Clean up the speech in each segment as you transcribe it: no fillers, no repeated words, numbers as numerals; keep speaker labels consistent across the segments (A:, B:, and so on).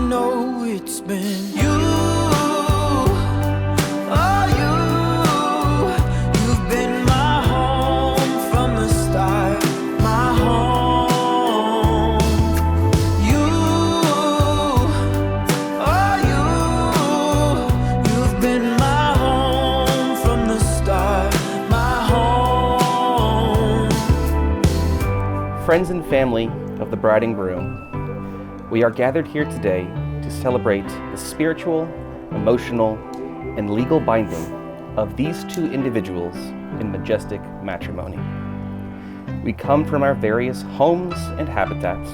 A: know it's been you. Oh, you've been my home from the start, my home. You've been my home from the start, my home.
B: Friends and family of the bride and groom, we are gathered here today to celebrate the spiritual, emotional, and legal binding of these two individuals in majestic matrimony. We come from our various homes and habitats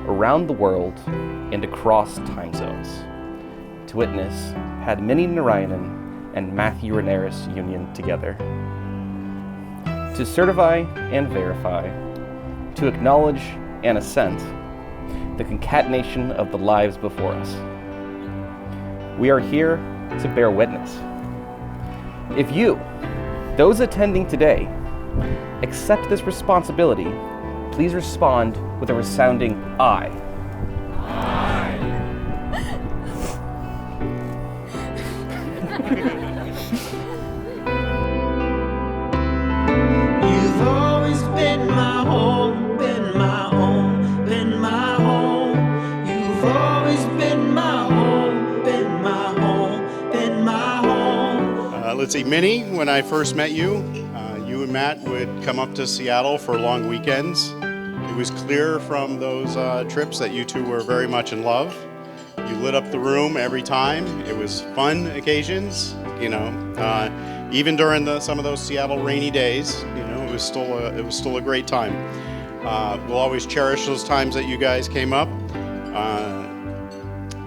B: around the world and across time zones to witness Padmini and Matthew Ranieris union together. To certify and verify, to acknowledge and assent the concatenation of the lives before us. We are here to bear witness. If you, those attending today, accept this responsibility, please respond with a resounding aye.
C: Aye.
A: You've always been my home, been my home, been my home. You've always been my home, been my home, been my home.
D: Let's see, Minnie, when I first met you, you and Matt would come up to Seattle for long weekends. It was clear from those trips that you two were very much in love. You lit up the room every time. It was fun occasions, even during some of those Seattle rainy days. It was still a great time. We'll always cherish those times that you guys came up,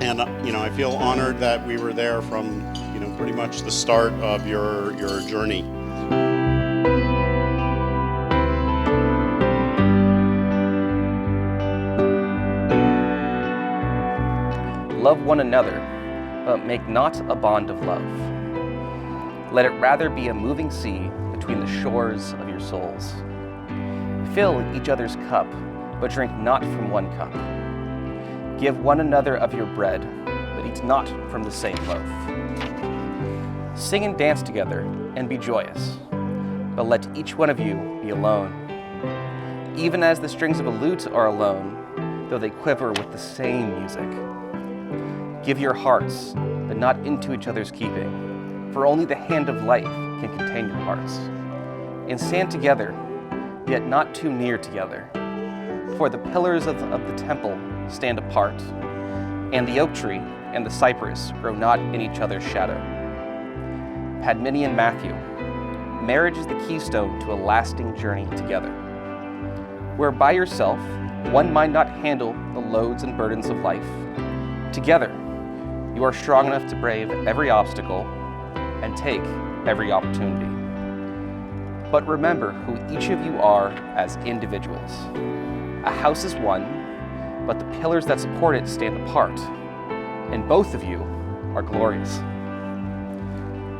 D: and I feel honored that we were there from pretty much the start of your journey.
B: Love one another, but make not a bond of love. Let it rather be a moving sea between the shores of your souls. Fill each other's cup, but drink not from one cup. Give one another of your bread, but eat not from the same loaf. Sing and dance together and be joyous, but let each one of you be alone. Even as the strings of a lute are alone, though they quiver with the same music. Give your hearts, but not into each other's keeping, for only the hand of life can contain your hearts. And stand together, yet not too near together. For the pillars of the temple stand apart, and the oak tree and the cypress grow not in each other's shadow. Padmini and Matthew, marriage is the keystone to a lasting journey together. Where by yourself, one might not handle the loads and burdens of life. Together, you are strong enough to brave every obstacle and take every opportunity. But remember who each of you are as individuals. A house is one, but the pillars that support it stand apart, and both of you are glorious.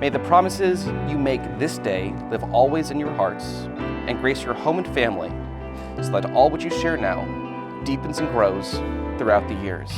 B: May the promises you make this day live always in your hearts and grace your home and family, so that all what you share now deepens and grows throughout the years.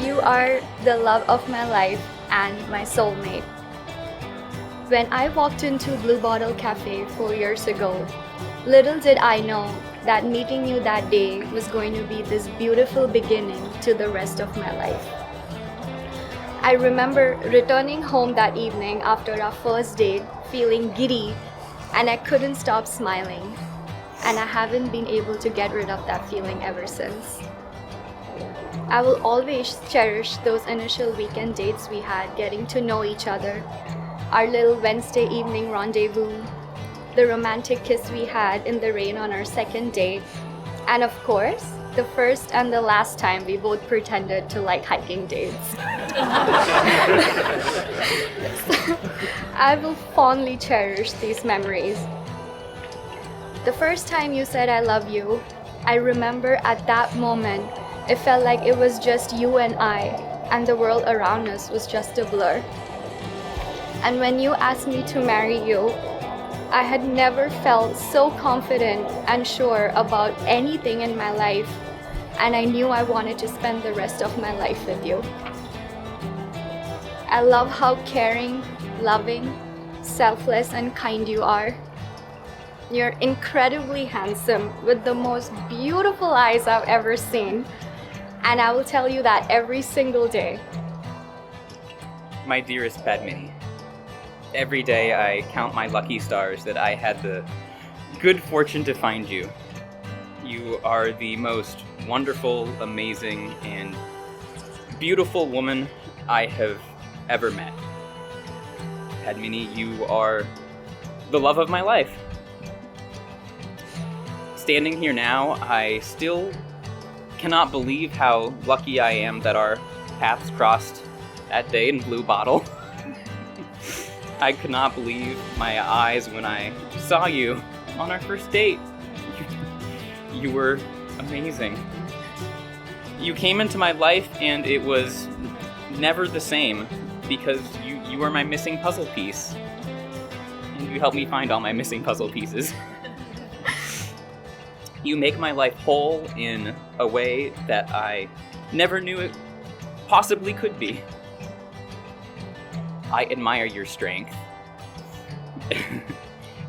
E: You are the love of my life and my soulmate. When I walked into Blue Bottle Cafe 4 years ago, little did I know that meeting you that day was going to be this beautiful beginning to the rest of my life. I remember returning home that evening after our first date, feeling giddy, and I couldn't stop smiling. And I haven't been able to get rid of that feeling ever since. I will always cherish those initial weekend dates we had, getting to know each other, our little Wednesday evening rendezvous, the romantic kiss we had in the rain on our second date, and of course, the first and the last time we both pretended to like hiking dates. I will fondly cherish these memories. The first time you said I love you, I remember at that moment, it felt like it was just you and the world around us was just a blur. And when you asked me to marry you, I had never felt so confident and sure about anything in my life, and I knew I wanted to spend the rest of my life with you. I love how caring, loving, selfless, and kind you are. You're incredibly handsome with the most beautiful eyes I've ever seen, and I will tell you that every single day.
F: My dearest Padmini, every day I count my lucky stars that I had the good fortune to find you. You are the most wonderful, amazing, and beautiful woman I have ever met. Padmini, you are the love of my life. Standing here now, I still cannot believe how lucky I am that our paths crossed that day in Blue Bottle. I could not believe my eyes when I saw you on our first date. You were amazing. You came into my life and it was never the same because you were my missing puzzle piece. And you helped me find all my missing puzzle pieces. You make my life whole in a way that I never knew it possibly could be. I admire your strength,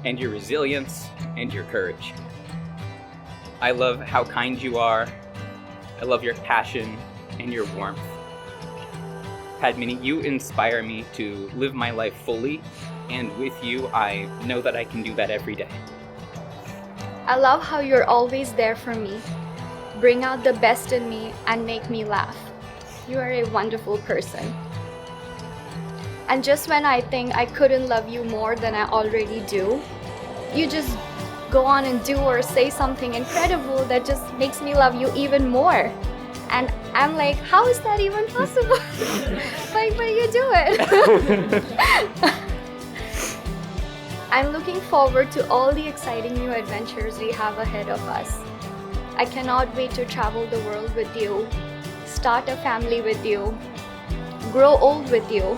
F: and your resilience, and your courage. I love how kind you are. I love your passion and your warmth. Padmini, you inspire me to live my life fully, and with you, I know that I can do that every day.
E: I love how you're always there for me, bring out the best in me, and make me laugh. You are a wonderful person. And just when I think I couldn't love you more than I already do, you just go on and do or say something incredible that just makes me love you even more. And I'm like, how is that even possible? but you do it. I'm looking forward to all the exciting new adventures we have ahead of us. I cannot wait to travel the world with you, start a family with you, grow old with you,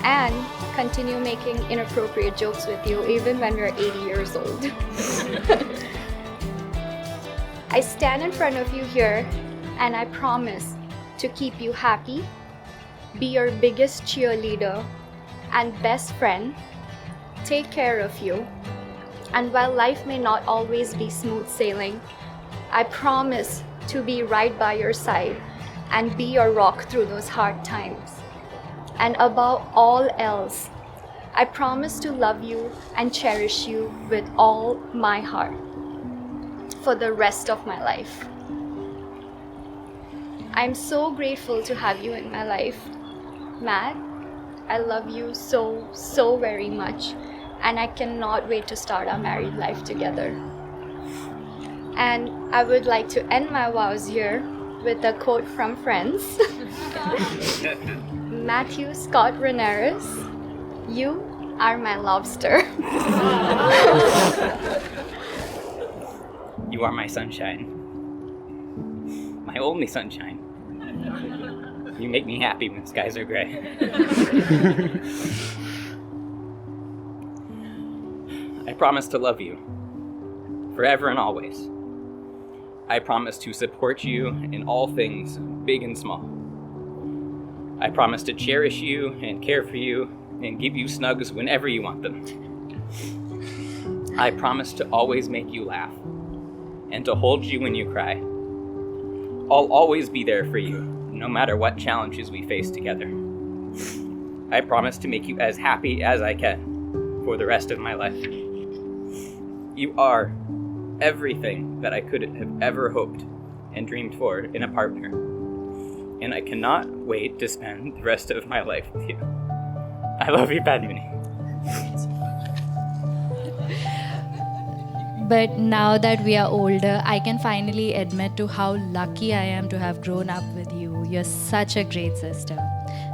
E: and continue making inappropriate jokes with you even when we're 80 years old. I stand in front of you here and I promise to keep you happy, be your biggest cheerleader and best friend, take care of you, and while life may not always be smooth sailing, I promise to be right by your side and be your rock through those hard times. And above all else, I promise to love you and cherish you with all my heart for the rest of my life. I'm so grateful to have you in my life. Matt, I love you so, so very much, and I cannot wait to start our married life together. And I would like to end my vows here with a quote from Friends. Matthew Scott Ramirez, you are my lobster.
F: You are my sunshine. My only sunshine. You make me happy when skies are gray. I promise to love you forever and always. I promise to support you in all things, big and small. I promise to cherish you and care for you and give you snugs whenever you want them. I promise to always make you laugh and to hold you when you cry. I'll always be there for you, no matter what challenges we face together. I promise to make you as happy as I can for the rest of my life. You are everything that I could have ever hoped and dreamed for in a partner. and I cannot wait to spend the rest of my life with you. I love you, Padmini.
G: But now that we are older, I can finally admit to how lucky I am to have grown up with you. You're such a great sister.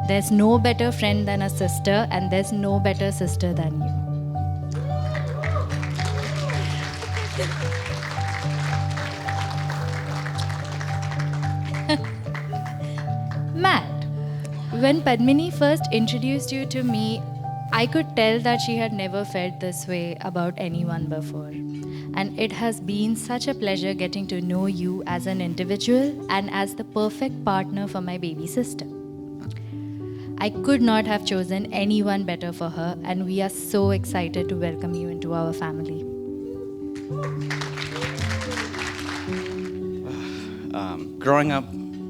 G: There's no better friend than a sister, and there's no better sister than you. Matt, when Padmini first introduced you to me, I could tell that she had never felt this way about anyone before. And it has been such a pleasure getting to know you as an individual and as the perfect partner for my baby sister. I could not have chosen anyone better for her, and we are so excited to welcome you into our family.
H: Growing up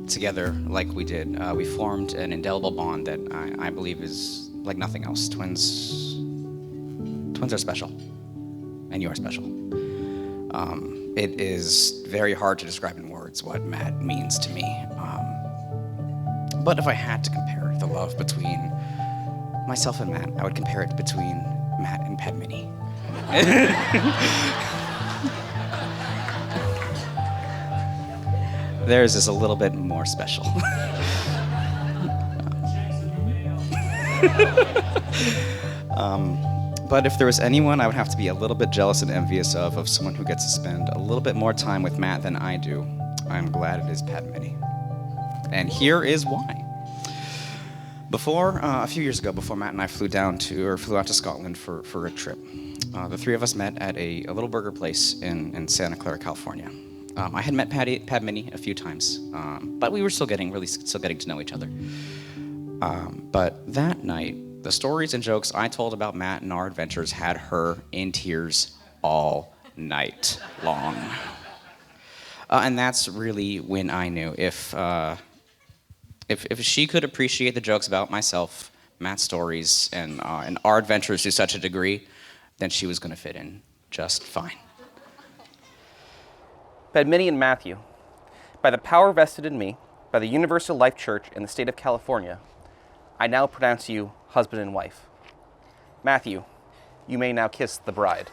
H: together like we did, we formed an indelible bond that I believe is like nothing else. Twins are special, and you are special. It is very hard to describe in words what Matt means to me. But if I had to compare the love between myself and Matt, I would compare it between Matt and Padmini. Theirs is a little bit more special. But if there was anyone I would have to be a little bit jealous and envious of someone who gets to spend a little bit more time with Matt than I do, I'm glad it is Padmini. And here is why. A few years ago, before Matt and I flew out to Scotland for a trip, the three of us met at a little burger place in Santa Clara, California. I had met Padmini a few times, but we were still getting to know each other. But that night, the stories and jokes I told about Matt and our adventures had her in tears all night long. And that's really when I knew if she could appreciate the jokes about myself, Matt's stories, and our adventures to such a degree, then she was going to fit in just fine.
B: Padmini and Matthew, by the power vested in me by the Universal Life Church in the state of California, I now pronounce you husband and wife. Matthew, you may now kiss the bride.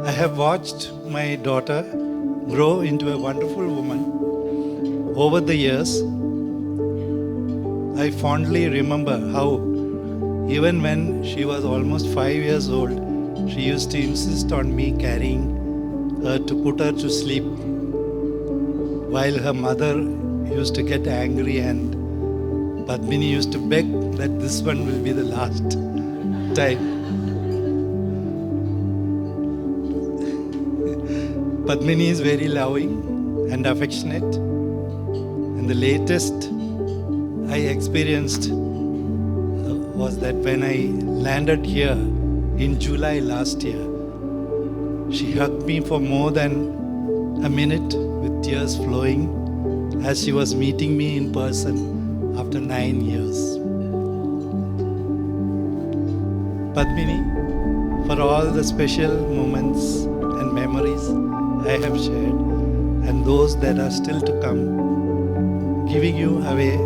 I: I have watched my daughter grow into a wonderful woman over the years. I fondly remember how, even when she was almost 5 years old, she used to insist on me carrying her to put her to sleep, while her mother used to get angry and Padmini used to beg that this one will be the last time. Padmini is very loving and affectionate, and the latest I experienced was that when I landed here in July last year, she hugged me for more than a minute with tears flowing as she was meeting me in person after 9 years. Padmini, for all the special moments and memories I have shared, and those that are still to come, giving you away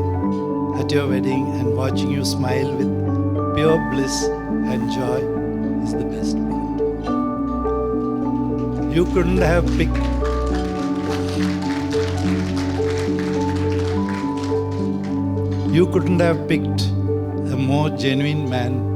I: at your wedding and watching you smile with pure bliss and joy is the best part. You couldn't have picked a more genuine man